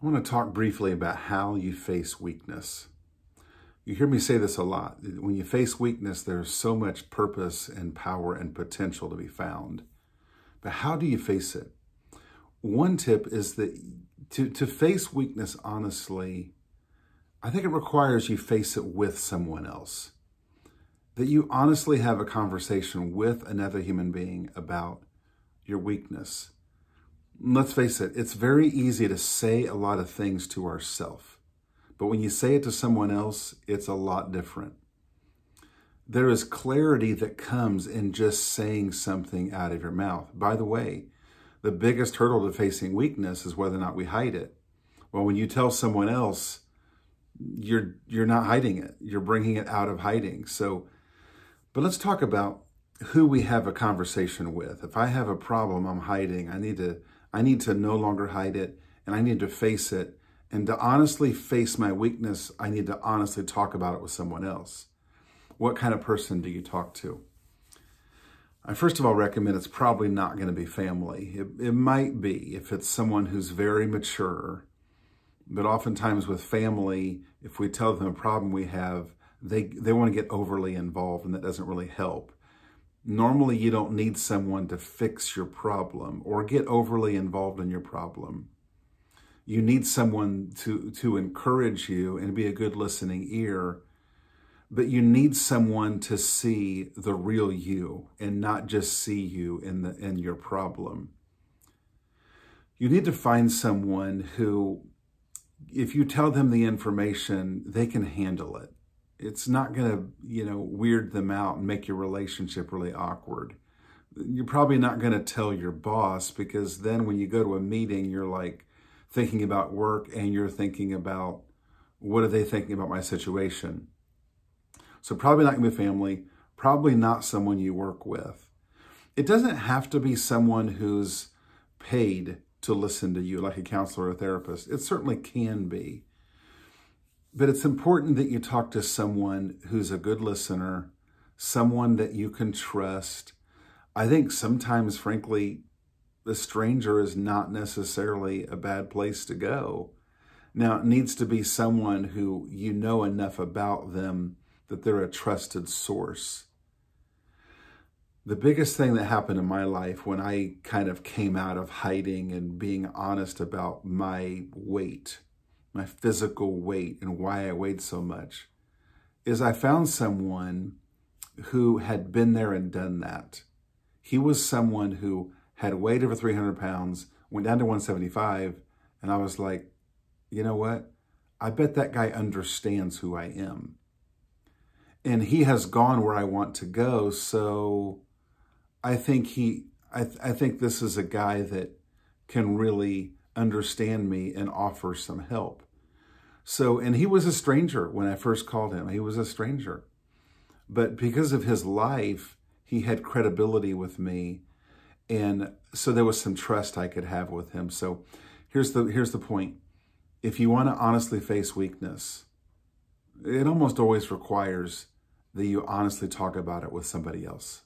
I want to talk briefly about how you face weakness. You hear me say this a lot. When you face weakness, there's so much purpose and power and potential to be found. But how do you face it? One tip is that to face weakness honestly, I think it requires you face it with someone else. That you honestly have a conversation with another human being about your weakness. Let's face it, it's very easy to say a lot of things to ourselves. But when you say it to someone else, it's a lot different. There is clarity that comes in just saying something out of your mouth. By the way, the biggest hurdle to facing weakness is whether or not we hide it. Well, when you tell someone else, you're not hiding it. You're bringing it out of hiding. But let's talk about who we have a conversation with. If I have a problem I'm hiding, I need to no longer hide it, and I need to face it. And to honestly face my weakness, I need to honestly talk about it with someone else. What kind of person do you talk to? I first of all recommend it's probably not going to be family. It might be if it's someone who's very mature, but oftentimes with family, if we tell them a problem we have, they want to get overly involved, and that doesn't really help. Normally, you don't need someone to fix your problem or get overly involved in your problem. You need someone to encourage you and be a good listening ear, but you need someone to see the real you and not just see you in your problem. You need to find someone who, if you tell them the information, they can handle it. It's not going to, weird them out and make your relationship really awkward. You're probably not going to tell your boss, because then when you go to a meeting, you're like thinking about work and you're thinking about, what are they thinking about my situation? So probably not going to be family, probably not someone you work with. It doesn't have to be someone who's paid to listen to you, like a counselor or a therapist. It certainly can be. But it's important that you talk to someone who's a good listener, someone that you can trust. I think sometimes, frankly, a stranger is not necessarily a bad place to go. Now, it needs to be someone who you know enough about them that they're a trusted source. The biggest thing that happened in my life when I kind of came out of hiding and being honest about my weight, my physical weight, and why I weighed so much, is I found someone who had been there and done that. He was someone who had weighed over 300 pounds, went down to 175, and I was like, you know what? I bet that guy understands who I am. And he has gone where I want to go, so I think this is a guy that can really understand me and offer some help. And he was a stranger when I first called him. He was a stranger. But because of his life, he had credibility with me. And so there was some trust I could have with him. So here's the point. If you want to honestly face weakness, it almost always requires that you honestly talk about it with somebody else.